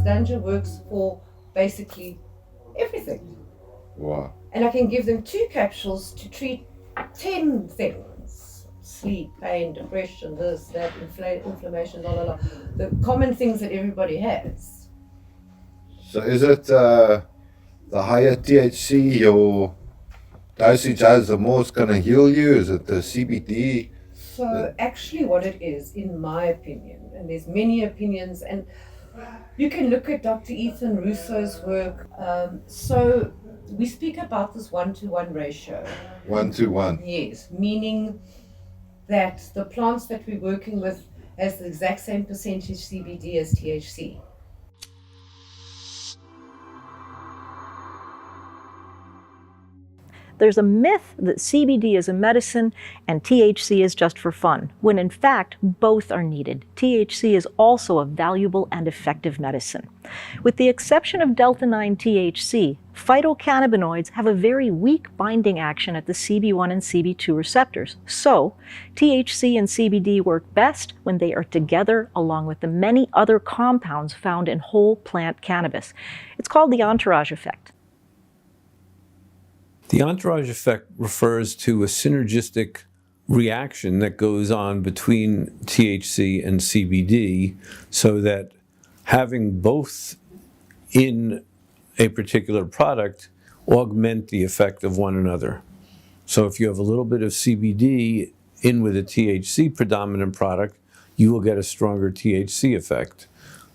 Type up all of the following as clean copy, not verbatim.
ganja works for basically everything. Wow. And I can give them 2 capsules to treat 10 things: sleep, pain, depression, this, that, inflammation, la la la. The common things that everybody has. So is it the higher THC your dosage has, the more it's going to heal you? Is it the CBD? So actually what it is, in my opinion, and there's many opinions, and you can look at Dr. Ethan Russo's work. So we speak about this 1-to-1 ratio. 1-to-1. Yes, meaning that the plants that we're working with has the exact same percentage CBD as THC. There's a myth that CBD is a medicine and THC is just for fun, when in fact, both are needed. THC is also a valuable and effective medicine. With the exception of delta-9 THC, phytocannabinoids have a very weak binding action at the CB1 and CB2 receptors. So, THC and CBD work best when they are together along with the many other compounds found in whole plant cannabis. It's called the Entourage Effect. The entourage effect refers to a synergistic reaction that goes on between THC and CBD, so that having both in a particular product augment the effect of one another. So if you have a little bit of CBD in with a THC predominant product, you will get a stronger THC effect.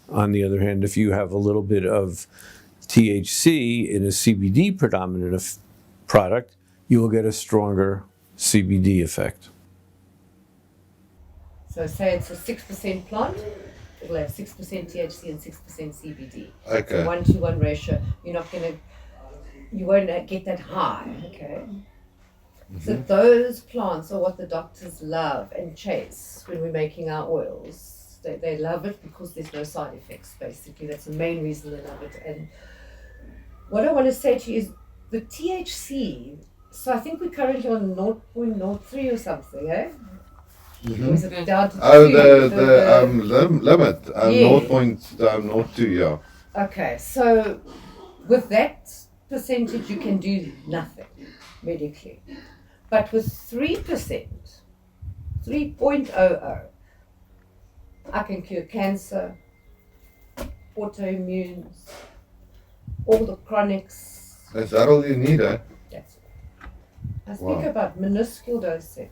On the other hand, if you have a little bit of THC in a CBD predominant product, you will get a stronger CBD effect. So say it's a 6% plant, it will have 6% THC and 6% CBD. Okay. It's a 1-to-1 ratio. You won't get that high, okay? Mm-hmm. So those plants are what the doctors love and chase when we're making our oils. They love it because there's no side effects, basically. That's the main reason they love it. And what I want to say to you is, the THC, so I think we're currently on 0.03 or something, eh? Mm-hmm. Or is it down to 2? The limit, yeah. 0.02, yeah. Okay, so with that percentage you can do nothing medically. But with 3%, 3.00, I can cure cancer, autoimmunes, all the chronics. Is that all you need, eh? That's it. I speak about minuscule dosing.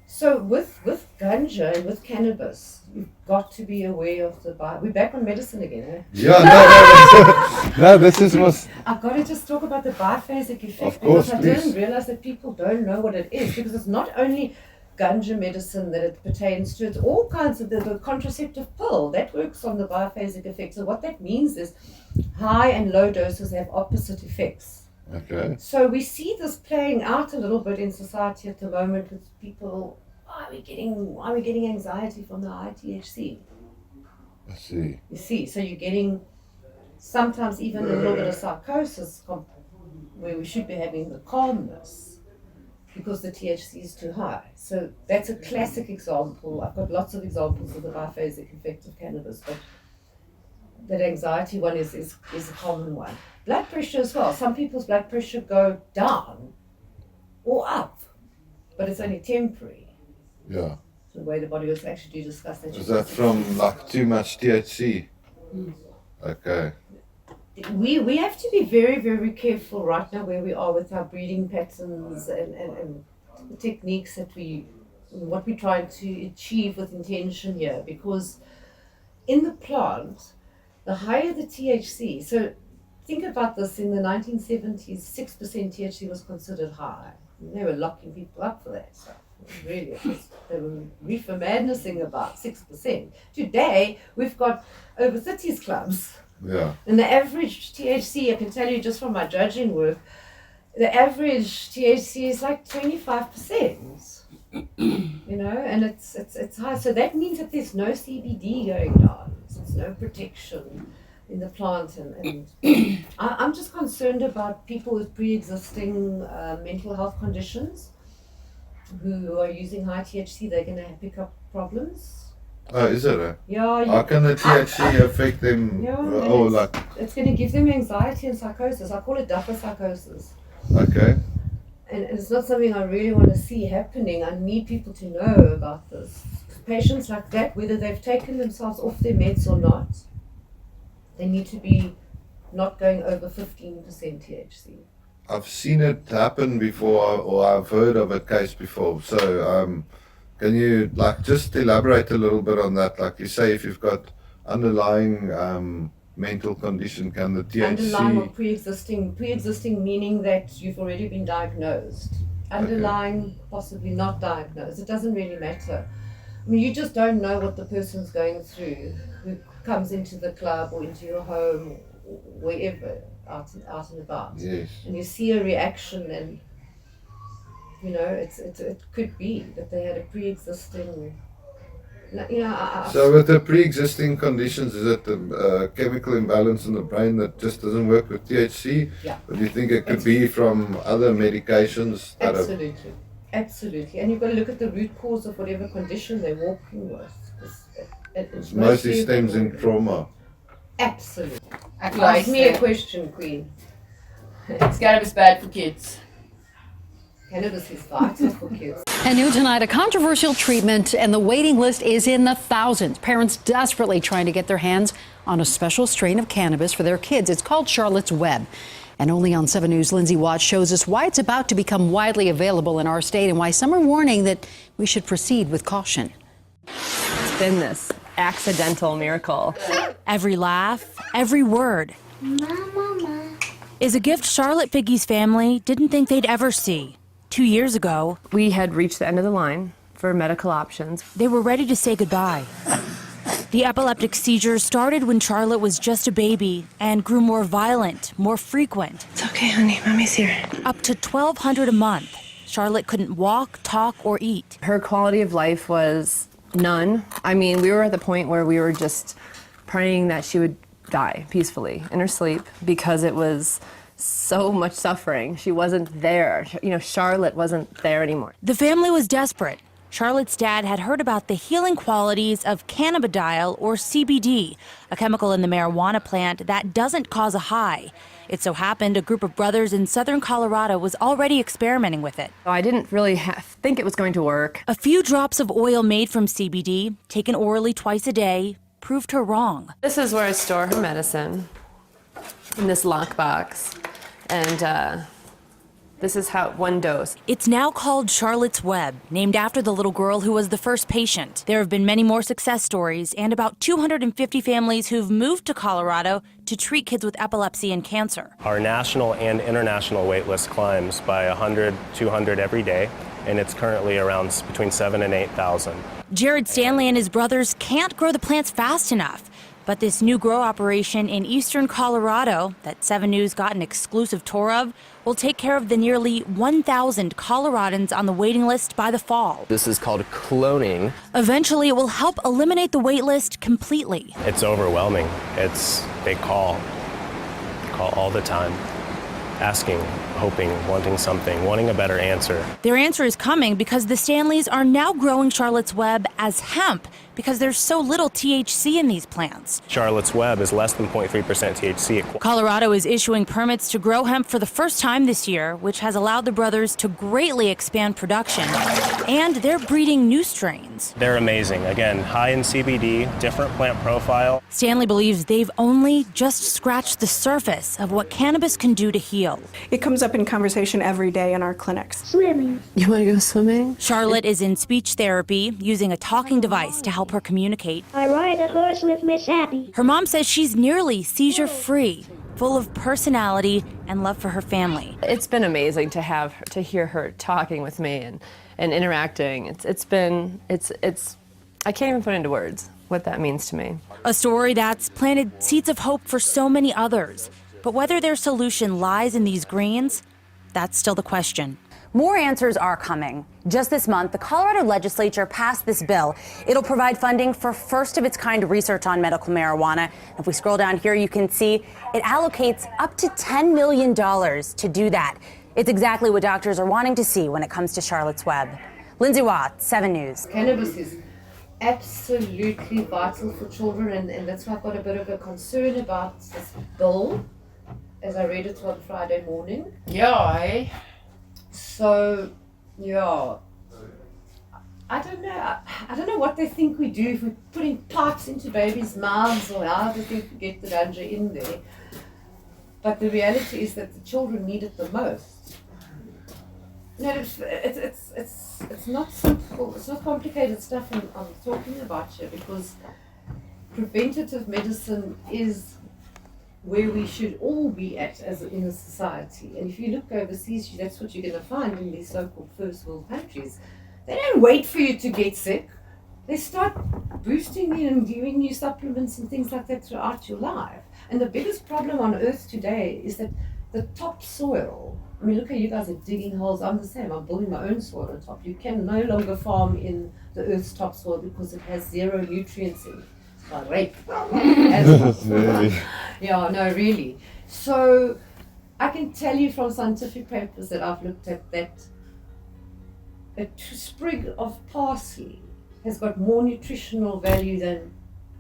So with ganja and with cannabis, you've got to be aware of the we're back on medicine again, eh? Yeah, no, this is what... I've got to just talk about the biphasic effect. Of course, because I didn't realize that people don't know what it is, because it's not only ganja medicine that it pertains to, it's all kinds of the contraceptive pill that works on the biphasic effect. So what that means is high and low doses have opposite effects. Okay. So we see this playing out a little bit in society at the moment with people. Why are we getting anxiety from the high THC? I see. You see, so you're getting sometimes even a little bit of psychosis where we should be having the calmness because the THC is too high. So that's a classic example. I've got lots of examples of the biphasic effect of cannabis, but that anxiety one is a common one. Blood pressure as well. Some people's blood pressure go down or up, but it's only temporary. Yeah. So the way the body was actually do discuss that. Is that from like too much THC? Okay. We have to be very, very careful right now where we are with our breeding patterns and the techniques that what we're trying to achieve with intention here, because in the plant, the higher the THC, so think about this, in the 1970s, 6% THC was considered high. They were locking people up for that stuff. Really, they were reefer madnessing about 6%. Today, we've got over 30s clubs. Yeah. And the average THC, I can tell you just from my judging work, the average THC is like 25%. And it's high. So that means that there's no CBD going on. So there's no protection in the plant. And I'm just concerned about people with pre-existing mental health conditions who are using high THC. They're going to pick up problems. Oh, is it? Yeah. How can the THC affect them? Yeah, Oh, like, it's going to give them anxiety and psychosis. I call it duffer psychosis. okay. And it's not something I really want to see happening. I need people to know about this. Patients like that, whether they've taken themselves off their meds or not, they need to be not going over 15% THC. I've seen it happen before, or I've heard of a case before. So, can you like just elaborate a little bit on that? Like you say, if you've got underlying mental condition, can the THC... Underlying or pre-existing meaning that you've already been diagnosed. Underlying, possibly not diagnosed. It doesn't really matter. I mean, you just don't know what the person's going through who comes into the club or into your home or wherever, out and about. Yes. And you see a reaction, and you know, it could be that they had a pre-existing. So with the pre-existing conditions, is it a chemical imbalance in the brain that just doesn't work with THC? Yeah. Or do you think it could be from other medications? That Absolutely. And you've got to look at the root cause of whatever condition they're walking with. It mostly stems in trauma. Absolutely. At Ask last, me a question, Queen. Is cannabis bad for kids? Cannabis is vital for kids. And new tonight, a controversial treatment, and the waiting list is in the thousands. Parents desperately trying to get their hands on a special strain of cannabis for their kids. It's called Charlotte's Web. And only on 7 News, Lindsay Watts shows us why it's about to become widely available in our state and why some are warning that we should proceed with caution. It's been this accidental miracle. Every laugh, every word is a gift Charlotte Figgy's family didn't think they'd ever see. 2 years ago, We had reached the end of the line for medical options. they were ready to say goodbye. The epileptic seizures started when Charlotte was just a baby and grew more violent, more frequent. It's okay, honey. Mommy's here. Up to $1,200 a month. Charlotte couldn't walk, talk, or eat. Her quality of life was none. I mean, we were at the point where we were just praying that she would die peacefully in her sleep because it was so much suffering. She wasn't there. You know, Charlotte wasn't there anymore. The family was desperate. Charlotte's dad had heard about the healing qualities of cannabidiol, or CBD, a chemical in the marijuana plant that doesn't cause a high. It so happened a group of brothers in southern Colorado was already experimenting with it. I didn't really think it was going to work. A few drops of oil made from CBD, taken orally twice a day, proved her wrong. This is where I store her medicine, in this lockbox. And this is how one dose. It's now called Charlotte's Web, named after the little girl who was the first patient. There have been many more success stories and about 250 families who've moved to Colorado to treat kids with epilepsy and cancer. Our national and international wait list climbs by 100, 200 every day, and it's currently around between 7,000 and 8,000. Jared Stanley and his brothers can't grow the plants fast enough. But this new grow operation in eastern Colorado that 7 News got an exclusive tour of will take care of the nearly 1,000 Coloradans on the waiting list by the fall. This is called cloning. Eventually, it will help eliminate the wait list completely. It's overwhelming. They call all the time, asking, hoping, wanting something, wanting a better answer. Their answer is coming because the Stanleys are now growing Charlotte's Web as hemp because there's so little THC in these plants. Charlotte's Web is less than 0.3% THC. Colorado is issuing permits to grow hemp for the first time this year, which has allowed the brothers to greatly expand production. And they're breeding new strains. They're amazing. Again, high in CBD, different plant profile. Stanley believes they've only just scratched the surface of what cannabis can do to heal. It comes up in conversation every day in our clinics. Swimming. You want to go swimming? Charlotte is in speech therapy, using a talking device to help her communicate. I ride a horse with Miss Happy. Her mom says she's nearly seizure-free, full of personality and love for her family. It's been amazing to hear her talking with me and interacting. I can't even put into words what that means to me. A story that's planted seeds of hope for so many others. But whether their solution lies in these greens, that's still the question. More answers are coming. Just this month, the Colorado legislature passed this bill. It'll provide funding for first-of-its-kind research on medical marijuana. If we scroll down here, you can see it allocates up to $10 million to do that. It's exactly what doctors are wanting to see when it comes to Charlotte's Web. Lindsay Watts, 7 News. Cannabis is absolutely vital for children, and that's why I've got a bit of a concern about this bill, as I read it on Friday morning. Yeah, So, yeah, I don't know what they think we do if we're putting pipes into babies' mouths, or how they think we get the ganja in there. But the reality is that the children need it the most. No, it's not simple. It's not complicated stuff I'm talking about here, because preventative medicine is where we should all be at as in a society. And if you look overseas, that's what you're going to find in these so-called first world countries. They don't wait for you to get sick. They start boosting you and giving you supplements and things like that throughout your life. And the biggest problem on earth today is that the topsoil, I mean, look at you guys are digging holes. I'm the same. I'm building my own soil on top. You can no longer farm in the earth's topsoil because it has 0 nutrients in it. It's like rape. Really? Yeah, no, really. So I can tell you from scientific papers that I've looked at that a sprig of parsley has got more nutritional value than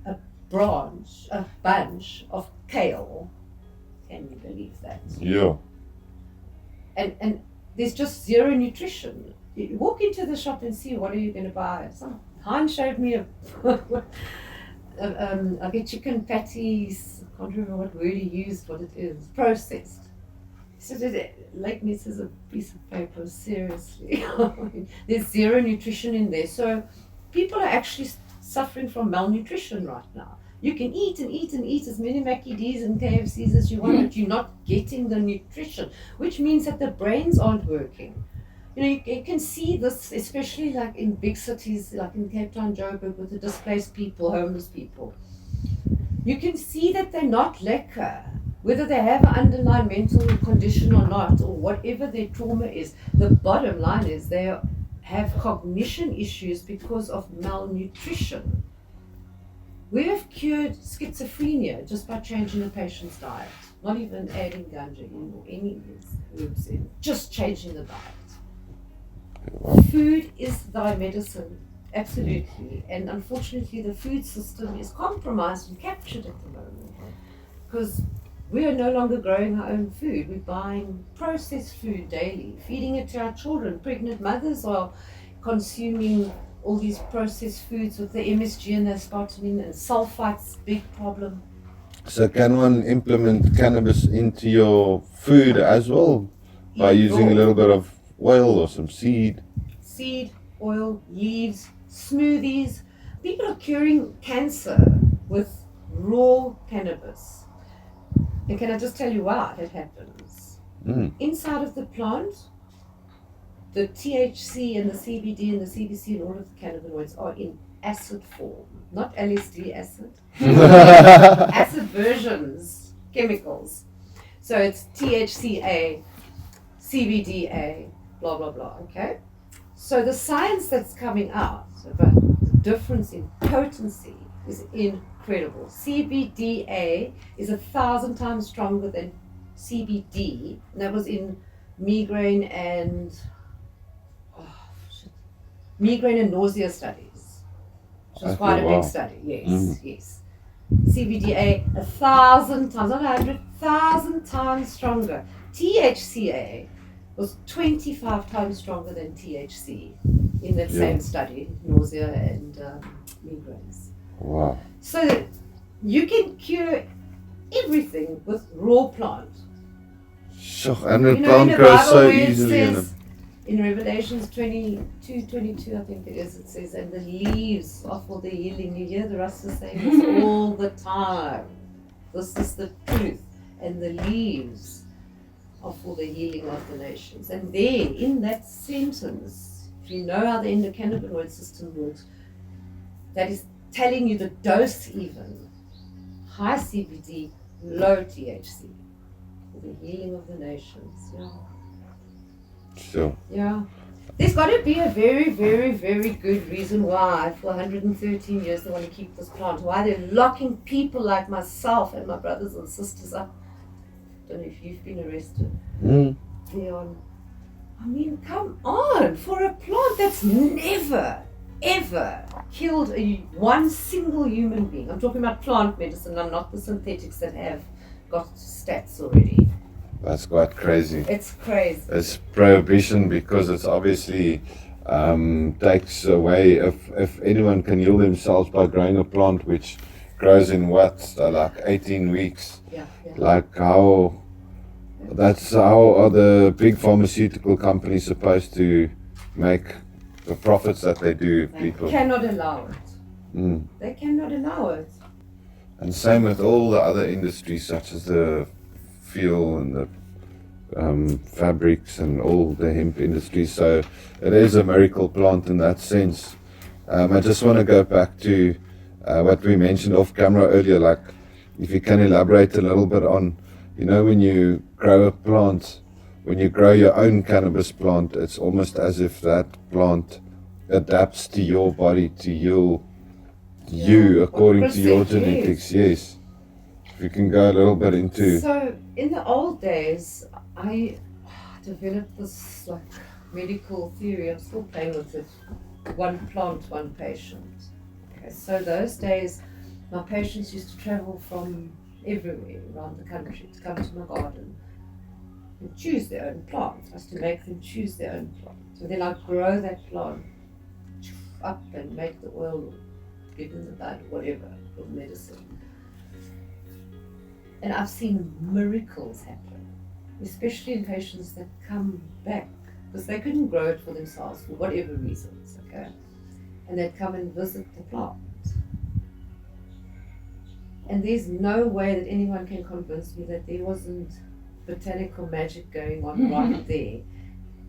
a bunch of kale. Can you believe that? Yeah. And there's just 0 nutrition. You walk into the shop and see, what are you going to buy? Heinz showed me I get chicken patties. I can't remember what word he used, what it is. Processed. So like this is a piece of paper, seriously. There's 0 nutrition in there. So people are actually suffering from malnutrition right now. You can eat and eat and eat as many Mackie D's and KFCs as you want, but you're not getting the nutrition, which means that the brains aren't working. You know, you can see this, especially like in big cities, like in Cape Town, Joburg, with the displaced people, homeless people. You can see that they're not lekker. Whether they have an underlying mental condition or not, or whatever their trauma is, the bottom line is they have cognition issues because of malnutrition. We have cured schizophrenia just by changing a patient's diet, not even adding ganja in or any of these herbs in, just changing the diet. Food is thy medicine, absolutely, and unfortunately the food system is compromised and captured at the moment, because we are no longer growing our own food. We're buying processed food daily, feeding it to our children. Pregnant mothers are consuming all these processed foods with the MSG and the aspartame and sulfites, big problem. So can one implement cannabis into your food as well by using a little bit of oil or some seed? Seed, oil, leaves, smoothies. People are curing cancer with raw cannabis. And can I just tell you why that happens? Inside of the plant, the THC and the CBD and the CBC and all of the cannabinoids are in acid form, not LSD acid. Acid versions, chemicals. So it's THCA, CBDA, blah, blah, blah, okay? So the science that's coming out about the difference in potency is incredible. CBDA is 1,000 times stronger than CBD, and that was in migraine and nausea studies, which was quite a big study. Yes. CBDA 1,000 times, not 100,000 times stronger. THCA was 25 times stronger than THC in that same study, nausea and migraines. Wow. So you can cure everything with raw plant. Sure, and the plant grows so easily. In Revelations 22, I think it says, and the leaves are for the healing. You hear the Rasta saying this all the time. This is the truth. And the leaves are for the healing of the nations. And there, in that sentence, if you know how the endocannabinoid system works, that is telling you the dose even. High CBD, low THC. For the healing of the nations. Yeah. Sure. Yeah. There's got to be a very, very, very good reason why for 113 years they want to keep this plant. Why they're locking people like myself and my brothers and sisters up. I don't know if you've been arrested. I mean, come on. For a plant that's never ever killed one single human being. I'm talking about plant medicine, I'm not the synthetics that have got stats already. That's quite crazy. It's crazy. It's prohibition because it's obviously takes away, if anyone can heal themselves by growing a plant which grows in what, like 18 weeks. Yeah. Like how are the big pharmaceutical companies supposed to make the profits that they do, people? They cannot allow it. They cannot allow it. And same with all the other industries such as the fuel and the fabrics and all the hemp industry. So it is a miracle plant in that sense. I just want to go back to what we mentioned off camera earlier, like if you can elaborate a little bit on, when you grow a plant, when you grow your own cannabis plant, it's almost as if that plant adapts to your body, to you according to your genetics. Yes. If you can go a little bit into... So in the old days, I developed this like medical theory. I'm still playing with it. One plant, one patient. Okay, so those days, my patients used to travel from everywhere around the country to come to my garden and choose their own plant. I used to make them choose their own plant. So then I'd grow that plant up and make the oil, get in the blood, whatever, for medicine. And I've seen miracles happen, especially in patients that come back because they couldn't grow it for themselves for whatever reasons, okay? And they'd come and visit the plant. And there's no way that anyone can convince me that there wasn't botanical magic going on right there.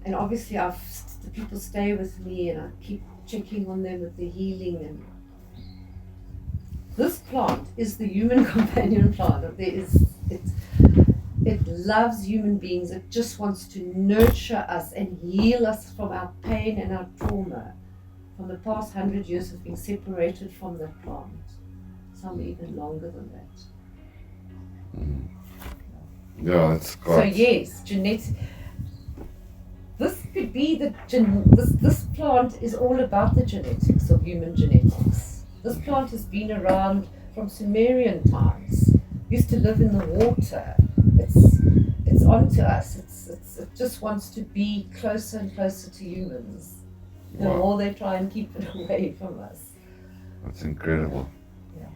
And obviously the people stay with me and I keep checking on them with the healing. And this plant is the human companion plant. It loves human beings. It just wants to nurture us and heal us from our pain and our trauma. From the past 100 years of being separated from that plant. Some even longer than that. Yeah, that's quite... So yes, this could be this plant is all about the genetics of human genetics. This plant has been around from Sumerian times. Used to live in the water. It's onto us. It just wants to be closer and closer to humans. The more they try and keep it away from us. That's incredible. Yeah.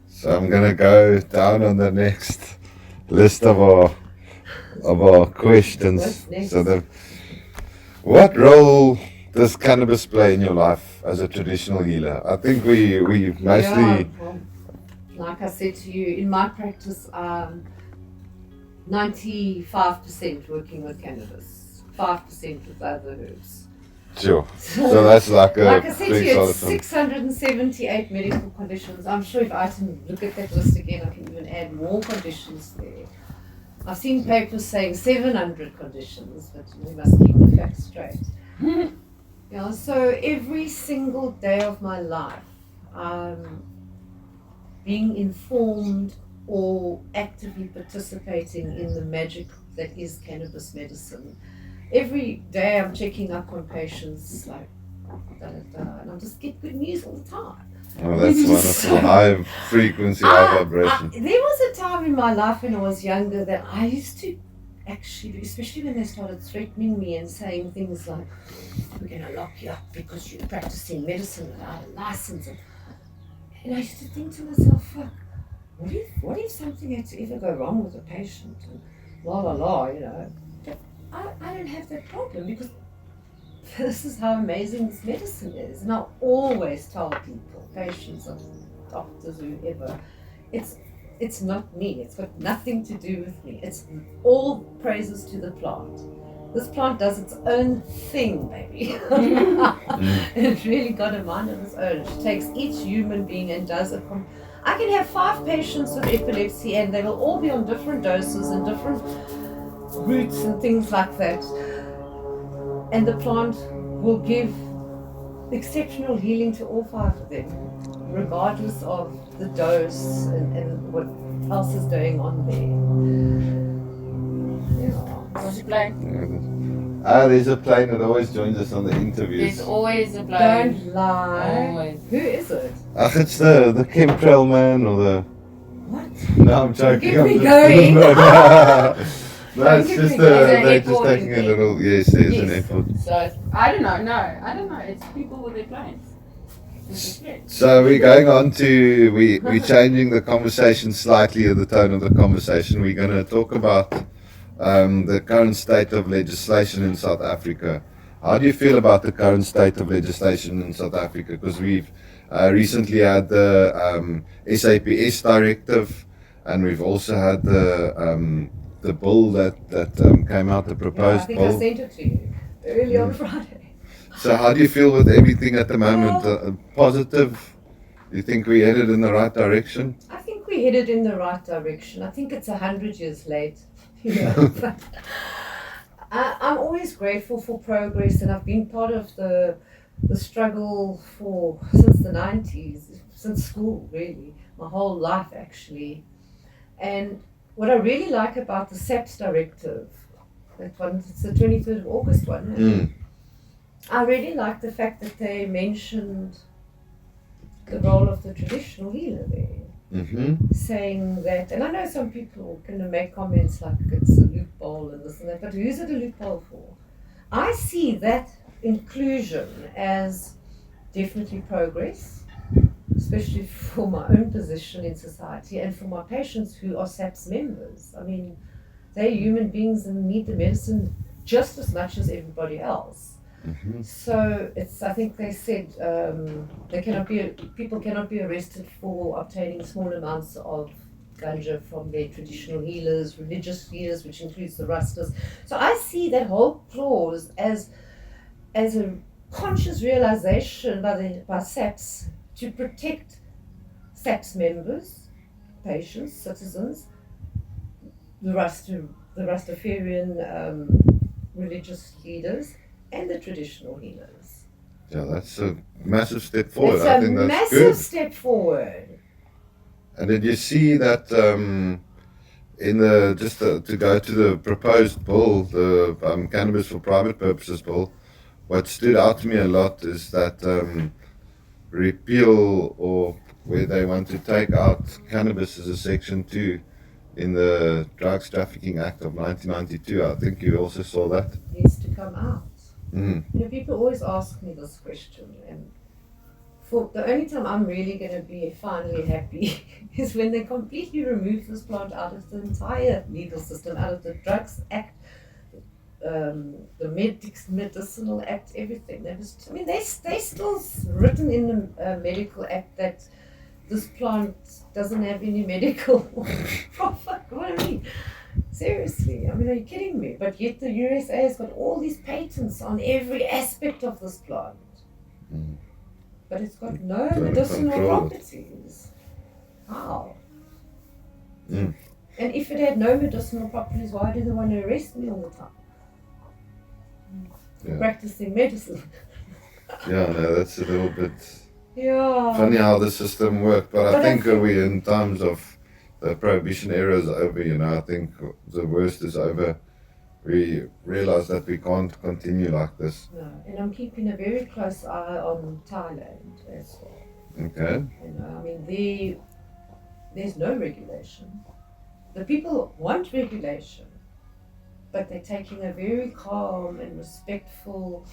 So I'm gonna go down on the next list of our questions. So what role does cannabis play in your life as a traditional healer? I think we mostly... Like I said to you, in my practice, 95% working with cannabis, 5% with other herbs. Sure. So that's like a... Like I said to you, it's 678 medical conditions. I'm sure if I can look at that list again, I can even add more conditions there. I've seen papers saying 700 conditions, but we must keep the facts straight. So every single day of my life, being informed or actively participating in the magic that is cannabis medicine. Every day I'm checking up on patients like and I just get good news all the time. Oh, that's wonderful. High frequency, high vibration. There was a time in my life when I was younger that I used to actually, especially when they started threatening me and saying things like, we're going to lock you up because you're practicing medicine without a license. And I used to think to myself, fuck, what if something had to ever go wrong with a patient? And But I don't have that problem because this is how amazing this medicine is. And I always tell people, patients or doctors, whoever, it's not me. It's got nothing to do with me. It's all praises to the plant. This plant does its own thing, baby. It really got a mind of its own. It takes each human being and does it. I can have 5 patients with epilepsy and they will all be on different doses and different roots and things like that. And the plant will give exceptional healing to all 5 of them, regardless of the dose and what else is going on there. There's a plane that always joins us on the interviews. There's always a plane. Don't lie. Always. Who is it? It's the chemtrail man or the... What? No, I'm joking. Give me going. No, it's just they're just taking a little... Yes, there's an airport. So, I don't know. No, I don't know. It's people with their planes. So we're going on to... We're changing the conversation slightly, the tone of the conversation. We're going to talk about the current state of legislation in South Africa. How do you feel about the current state of legislation in South Africa? Because we've recently had the SAPS directive, and we've also had the bill that came out, the proposed bill. I think I sent it to you early on Friday. So how do you feel with everything at the moment? Positive? Do you think we're headed in the right direction? I think we're headed in the right direction. I think it's 100 years late. But I'm always grateful for progress, and I've been part of the struggle since the 90s, since school really, my whole life actually. And what I really like about the SAPS directive, that one, it's the 23rd of August one, I really like the fact that they mentioned the role of the traditional healer there. Saying that, and I know some people are going to make comments like it's a loophole and this and that, but who's it a loophole for? I see that inclusion as definitely progress, especially for my own position in society and for my patients who are SAPS members. I mean, they're human beings and need the medicine just as much as everybody else. So I think they said people cannot be arrested for obtaining small amounts of ganja from their traditional healers, religious healers, which includes the Rastas. So I see that whole clause as a conscious realization by SAPS to protect SAPS members, patients, citizens, the Rastafarian religious leaders, and the traditional healers. Yeah, that's a massive step forward. It's I think that's massive good. Step forward. And did you see that in to go to the proposed bill, the Cannabis for Private Purposes bill, what stood out to me a lot is that repeal, or where they want to take out cannabis as a Section 2 in the Drugs Trafficking Act of 1992. I think you also saw that. Needs to come out. People always ask me this question, and for the only time I'm really going to be finally happy is when they completely remove this plant out of the entire legal system, out of the Drugs Act, the Medicinal Act, everything. They still written in the Medical Act that this plant doesn't have any medical profit. What I mean? Seriously, I mean, are you kidding me? But yet the USA has got all these patents on every aspect of this plant. But it's got no medicinal properties. How? And if it had no medicinal properties, why do they want to arrest me all the time? Practicing medicine. Yeah, no, that's a little bit funny how the system worked. But I think we, in times of the prohibition era is over, I think the worst is over. We realize that we can't continue like this. No, and I'm keeping a very close eye on Thailand as well. Okay. I mean, there's no regulation. The people want regulation, but they're taking a very calm and respectful,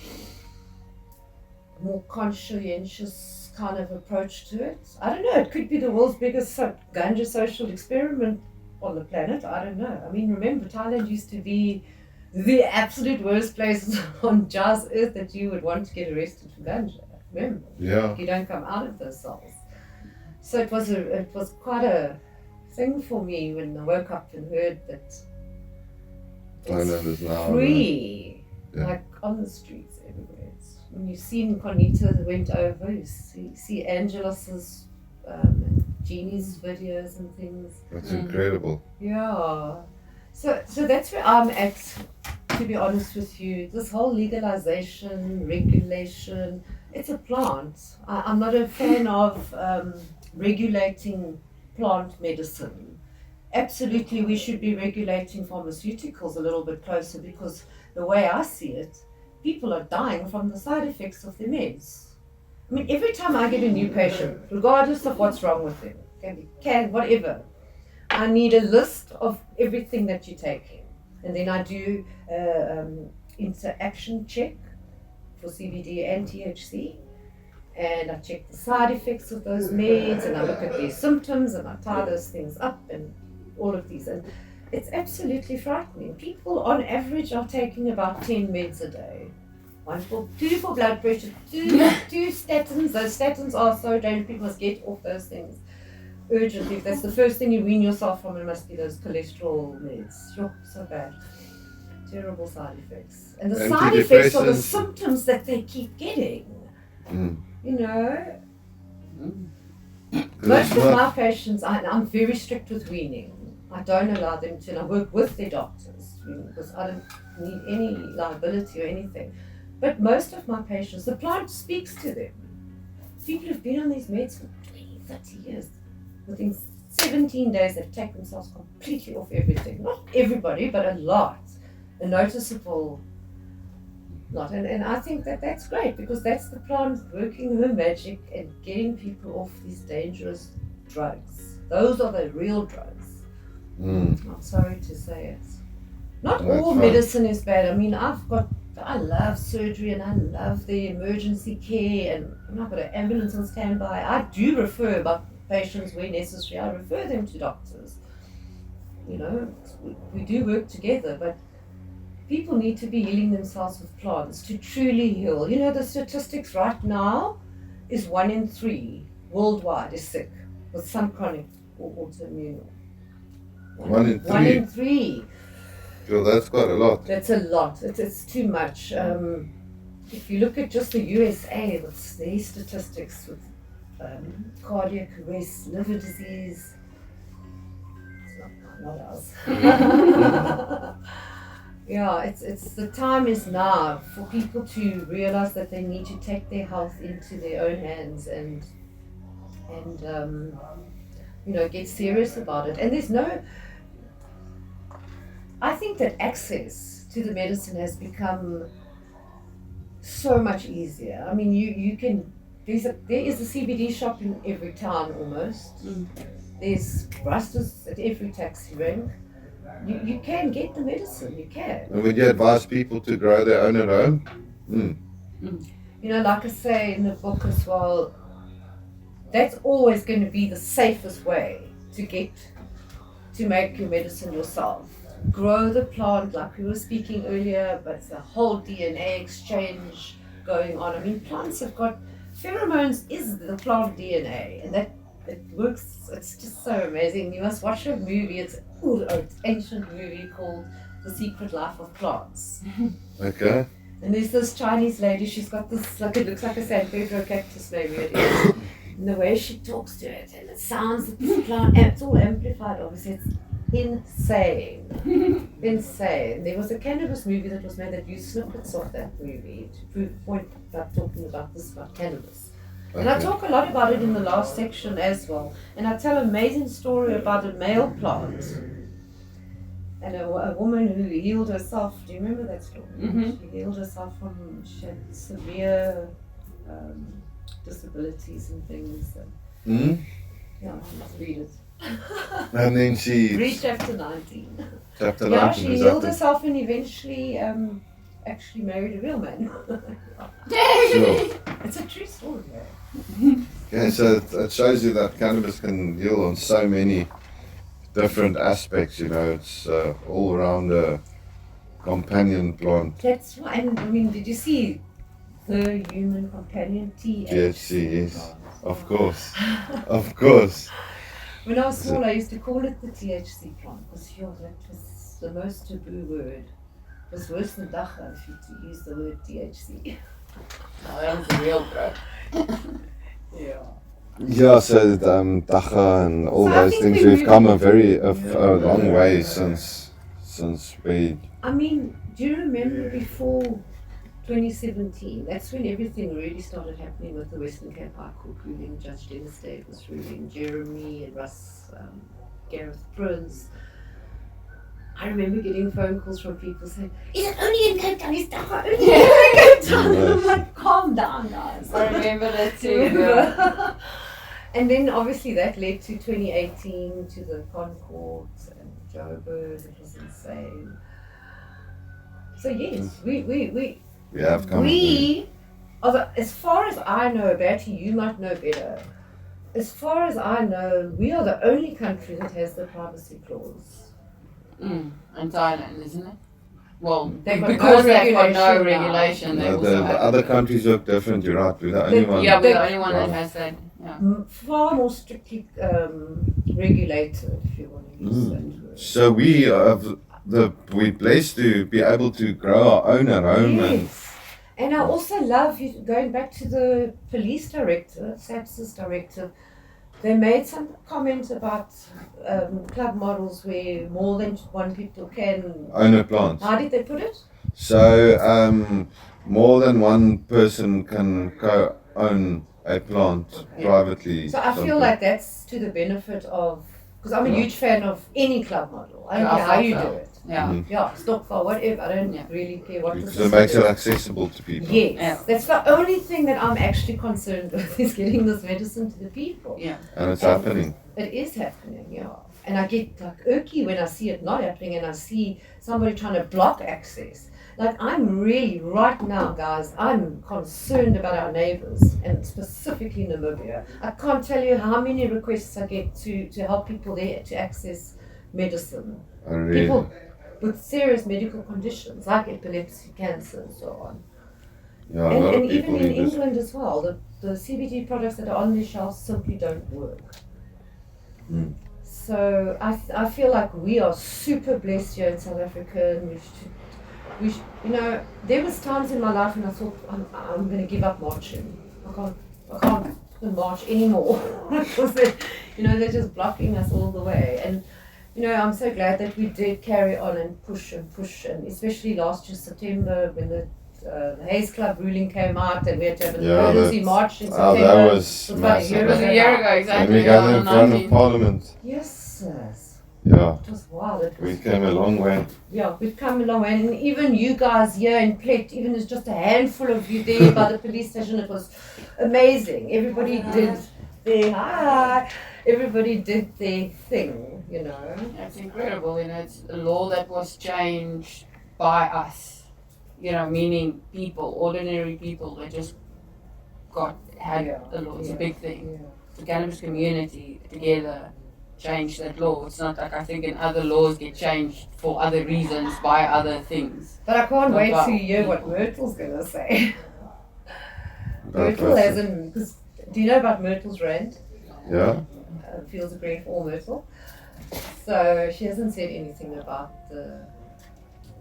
more conscientious kind of approach to it. I don't know, it could be the world's biggest ganja social experiment on the planet. I don't know. I mean, remember, Thailand used to be the absolute worst place on Jazz Earth that you would want to get arrested for ganja. Remember? Yeah. You don't come out of those cells. So it was quite a thing for me when I woke up and heard that Thailand is now free, like on the streets everywhere. When you've seen Conita went over, you see Angelus's and Jeannie's videos and things. That's incredible. Yeah. So that's where I'm at, to be honest with you. This whole legalization, regulation, it's a plant. I'm not a fan of regulating plant medicine. Absolutely, we should be regulating pharmaceuticals a little bit closer, because the way I see it, people are dying from the side effects of their meds. I mean, every time I get a new patient, regardless of what's wrong with them, whatever, I need a list of everything that you're taking. And then I do interaction check for CBD and THC. And I check the side effects of those meds, and I look at their symptoms, and I tie those things up, and all of these. And it's absolutely frightening. People on average are taking about 10 meds a day. Two for blood pressure, two statins. Those statins are so dangerous. People must get off those things urgently. If that's the first thing you wean yourself from, it must be those cholesterol meds. Sure, so bad. Terrible side effects. And the side effects are the symptoms that they keep getting. You know, most of my patients, I'm very strict with weaning. I don't allow them to, and I work with their doctors because I don't need any liability or anything. But most of my patients, the plant speaks to them. People who've been on these meds for 20, 30 years. Within 17 days, they've taken themselves completely off everything. Not everybody, but a lot. A noticeable lot. And I think that that's great because that's the plant working her magic and getting people off these dangerous drugs. Those are the real drugs. I'm sorry to say it. Not all medicine is bad. I mean, I love surgery and I love the emergency care, and I've got an ambulance on standby. I do refer my patients where necessary. I refer them to doctors. You know, we do work together, but people need to be healing themselves with plants to truly heal. You know, the statistics right now is 1 in 3 worldwide is sick with some chronic or autoimmune. 1 in 3? 1 in 3. Sure, that's quite a lot. That's a lot. It's too much. If you look at just the USA, with their statistics with cardiac arrest, liver disease, it's not ours. Yeah, it's the time is now for people to realize that they need to take their health into their own hands and you know, get serious about it. And there's no. I think that access to the medicine has become so much easier. I mean, you can. There is a CBD shop in every town almost. There's rusters at every taxi rank. You can get the medicine, you can. And would you advise people to grow their own at home? You know, like I say in the book as well, that's always going to be the safest way to make your medicine yourself. Grow the plant like we were speaking earlier, but it's a whole DNA exchange going on. I mean, plants have got, pheromones is the plant DNA, and that it works, it's just so amazing. You must watch a movie, it's an ancient movie called The Secret Life of Plants. Okay. And there's this Chinese lady, she's got this, like it looks like a San Pedro cactus, maybe it is. And the way she talks to it, and it sounds like this plant, it's all amplified, obviously, it's insane. Insane. There was a cannabis movie that was made that used snippets of that movie to prove the point about talking about this, about cannabis. And I talk a lot about it in the last section as well. And I tell an amazing story about a male plant and a woman who healed herself. Do you remember that story? She healed herself from, she had severe disabilities and things. Yeah, let's read it. And then she... Read chapter 19. Chapter 19, yeah, she healed herself and eventually actually married a real man. Sure. It's a true story. Okay, so it shows you that cannabis can heal on so many different aspects, you know, it's all around a companion plant. That's why, and I mean, did you see the human companion THC, yes, of course, of course. When I was small, I used to call it the THC plant because that was the most taboo word. It was worse than dacha if you to use the word THC. Oh, that was a real drug. Yeah. Yeah, so dacha and all those things, we've come a long way since we... I mean, do you remember before 2017, that's when everything really started happening with the Western Cape High Court ruling, Judge Dennis Davis ruling, Jeremy and Russ, Gareth Prince. I remember getting phone calls from people saying, "Is it only in Cape Town? Is that only in Cape Town?" I'm like, calm down, guys. I remember that too. And then obviously that led to 2018 to the Concord and Joburg. It was insane. So yes, we have come. As far as I know, Betty, you might know better. As far as I know, we are the only country that has the privacy clause. In Thailand, isn't it? Well, They've got because no they've got regulation no now. regulation, they No, also the have other countries look different, you're right. We're the only one. Yeah, we're the only one that has that. Yeah. Far more strictly regulated, if you want to use that word. So we're blessed to be able to grow our own at home. Yes. And I also love, going back to the police directive, SAPS's directive, they made some comments about club models where more than one people can Own a plant. How did they put it? So more than one person can own a plant privately. So I feel like that's to the benefit of, because I'm a huge fan of any club model. I don't care how you do it. Yeah, stokvel, whatever. I don't really care what because it makes it accessible to people. Yes, that's the only thing that I'm actually concerned with is getting this medicine to the people. Yeah, and it's happening. It is happening, yeah. And I get like irky when I see it not happening, and I see somebody trying to block access. Like I'm really right now, guys. I'm concerned about our neighbours, and specifically Namibia. I can't tell you how many requests I get to help people there to access medicine. Oh, really? People with serious medical conditions like epilepsy, cancer, and so on. Yeah, a lot of and people even in need this. England as well, the CBD products that are on their shelves simply don't work. So I feel like we are super blessed here in South Africa, and we should, you know, there was times in my life when I thought I'm going to give up marching. I can't march anymore because they're just blocking us all the way. And you know, I'm so glad that we did carry on and push, and especially last year September when the Hayes Club ruling came out and we had to have an emergency march in September. That was massive. It was a year ago, exactly. And we got in front of Parliament. Yes. Yeah. It was wild. We came a long way. Yeah, we've come a long way. And even you guys here in Plet, even there's just a handful of you there by the police station, it was amazing. Everybody did their thing, you know. It's incredible, you know, it's a law that was changed by us, you know, meaning people, ordinary people that just had the law. It's a big thing. The cannabis community together changed that law. It's not like I think in other laws get changed for other reasons by other things. But I can't wait to hear what Myrtle's going to say. Myrtle hasn't, because do you know about Myrtle's rant? Yeah. Fields of Green for Myrtle. So she hasn't said anything about the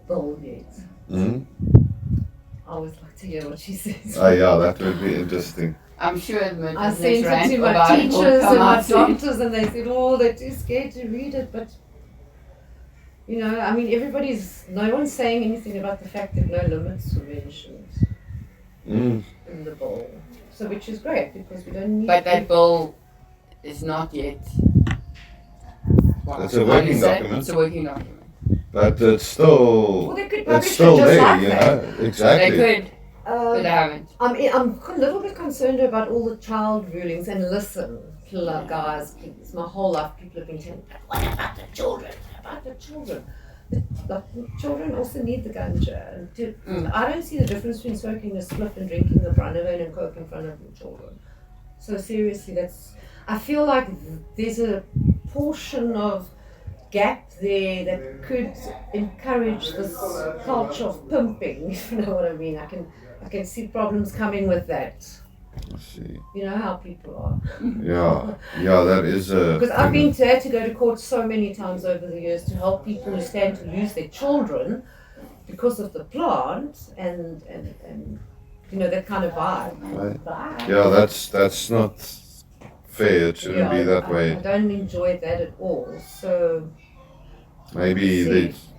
bill yet. Mm-hmm. I always like to hear what she says. Oh yeah, that would be interesting. I'm sure I sent it to my teachers and my doctors and they said, oh, they're too scared to read it. But, you know, I mean, no one's saying anything about the fact that no limits were mentioned in the bill. So, which is great because we don't need... But that bill is not yet... It's a working document. It's a working document. But it's still... Well, they could it's publish still it just there, like you that. know? Exactly. They could. But they haven't. I'm a little bit concerned about all the child rulings, and listen, guys, please. My whole life people have been telling me, what about the children? What about the children? The children also need the ganja. I don't see the difference between smoking a spliff and drinking the Brandewijn and Coke in front of your children. So seriously, I feel like there's a portion of gap there that could encourage this culture of pimping, if you know what I mean. I can see problems coming with that. I see. You know how people are. Yeah, that is a... Because I've had to go to court so many times over the years to help people who stand to lose their children because of the plant and you know, that kind of vibe. Right. Yeah, that's not fair. It shouldn't be that way. I don't enjoy that at all. So maybe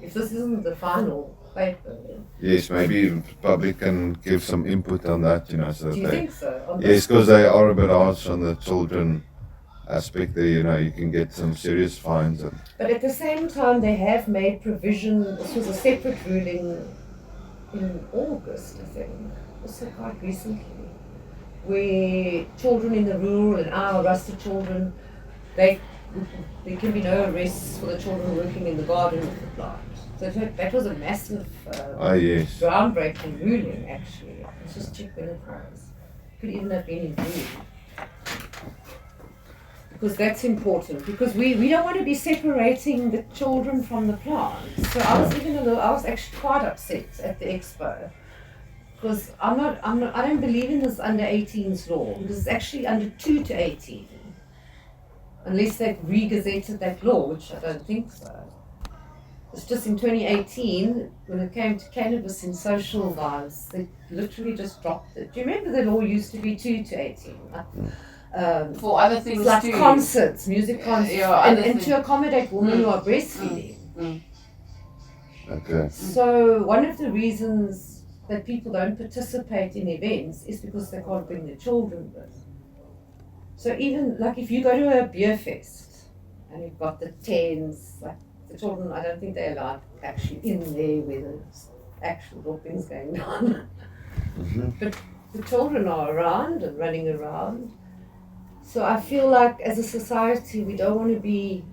if this isn't the final paper. Yes, maybe the public can give some input on that, you know. So do you think so? Yes, because they are a bit harsh on the children aspect there, you know, you can get some serious fines. And But at the same time, they have made provision. This was a separate ruling in August, I think, also quite recently, where children in the rural and our rusted children, there can be no arrests for the children working in the garden with the plant. So that was a massive, yes. groundbreaking ruling, actually. Let's just check when it was. Could even have been in June. Because that's important, because we don't want to be separating the children from the plant. So I was actually quite upset at the expo, because I don't believe in this under 18s law, because it's actually under 2 to 18, unless they've re-gazetted that law, which I don't think so. It's just in 2018, when it came to cannabis in social lives, they literally just dropped it. Do you remember the law used to be 2 to 18? For other things like too. concerts, music concerts, and to accommodate women who are breastfeeding. Okay. So one of the reasons that people don't participate in events is because they can't bring their children with. So even like if you go to a beer fest and you've got the tents, like the children, I don't think they're allowed actually in there where there's actual droppings going on. But the children are around and running around. So I feel like as a society, we don't want to be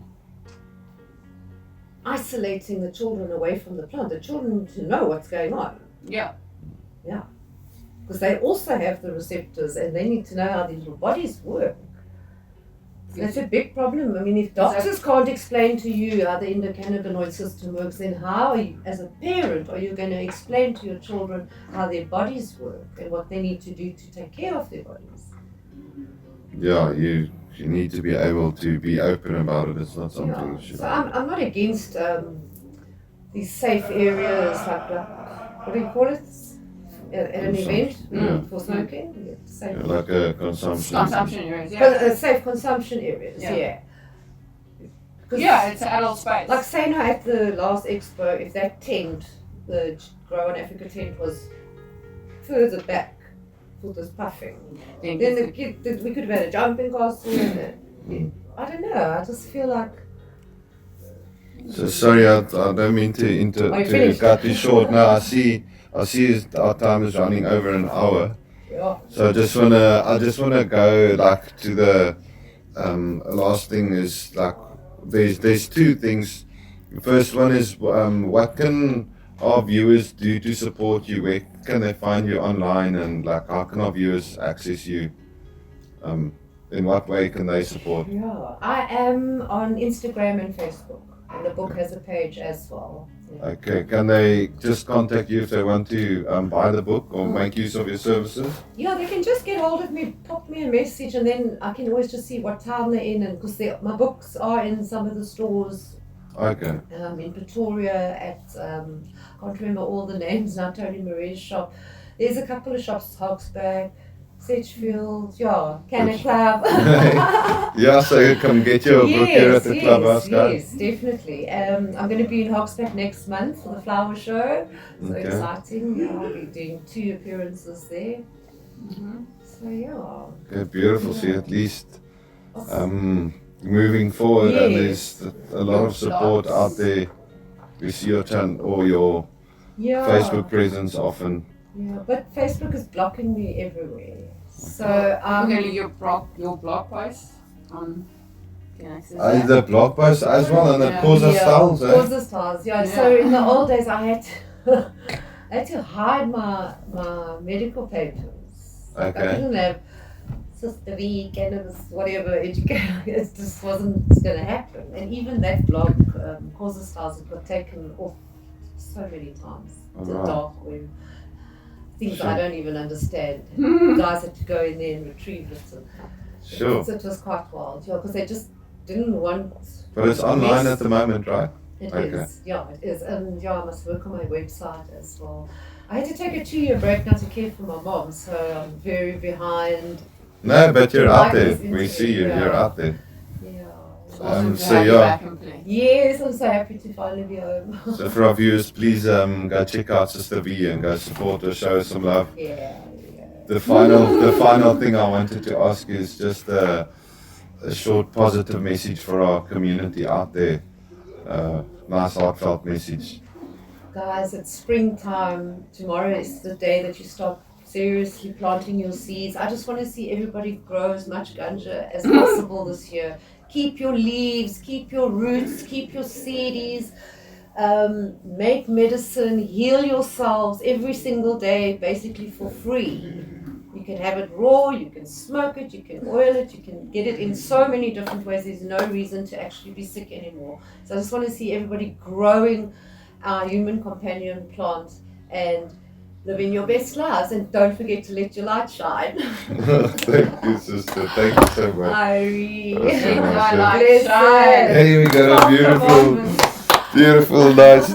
isolating the children away from the plant. The children need to know what's going on. Yeah. Yeah. Because they also have the receptors and they need to know how these little bodies work. That's a big problem. I mean, if doctors can't explain to you how the endocannabinoid system works, then how, as a parent, are you going to explain to your children how their bodies work and what they need to do to take care of their bodies? Yeah, you need to be able to be open about it. It's not something you should. So I'm not against these safe areas, like what do you call it? At an event for smoking? Safe. Like a consumption areas, yeah. Safe consumption areas, yeah. Yeah, it's an adult space. Like say now at the last expo, if that tent, the Grow in Africa tent was further back for this puffing, then we could have had a jumping castle and I don't know, I just feel like... So sorry, I don't mean to cut you short. Now I see our time is running over an hour. Yeah. So I just wanna go like to the last thing is like there's two things. The first one is what can our viewers do to support you? Where can they find you online, and like how can our viewers access you? In what way can they support? Yeah, I am on Instagram and Facebook, and the book has a page as well. Yeah. Okay, can they just contact you if they want to buy the book or make use of your services? Yeah, they can just get hold of me, pop me a message, and then I can always just see what town they're in, and because my books are in some of the stores. Okay. In Pretoria at I can't remember all the names now. Tony Marie's shop. There's a couple of shops, Hogsback, Sedgefield, Cannon Club. Yeah, so you can get your book here at the clubhouse, guys. Yes, definitely. I'm going to be in Hogsback next month for the flower show. So exciting. I'll be doing 2 appearances there. So Okay, beautiful. See, at least moving forward, and there's a lot of support out there. We see your channel or your Facebook presence often. Yeah, but Facebook is blocking me everywhere. So your blog post on the blog post as well, and the causa styles. Causa styles, So in the old days, I had to hide my medical papers. Okay. I couldn't have Sister Vee, Cannabis, whatever, education. It just wasn't going to happen. And even that blog, Causa Styles, it got taken off so many times. It's a dark web. Things I don't even understand. Guys had to go in there and retrieve it. So it was quite wild, because they just didn't want... But it's online at the moment, right? It is, it is. And I must work on my website as well. I had to take a 2-year break now to care for my mom, so I'm very behind. No, but you're out there. We see you. You're out there. Yes, I'm so happy to finally be home. So for our viewers, please go check out Sister Vee and go support her, show her some love. Yeah. The final thing I wanted to ask is just a short positive message for our community out there. Nice heartfelt message. Guys, it's springtime. Tomorrow is the day that you start seriously planting your seeds. I just want to see everybody grow as much ganja as possible this year. Keep your leaves, keep your roots, keep your seeds. Make medicine, heal yourselves every single day, basically for free. You can have it raw, you can smoke it, you can oil it, you can get it in so many different ways. There's no reason to actually be sick anymore. So I just want to see everybody growing our human companion plant and living your best lives. And don't forget to let your light shine. Thank you, sister. Thank you so much. Irene. That's so much, Bless Hey, we got a beautiful, nice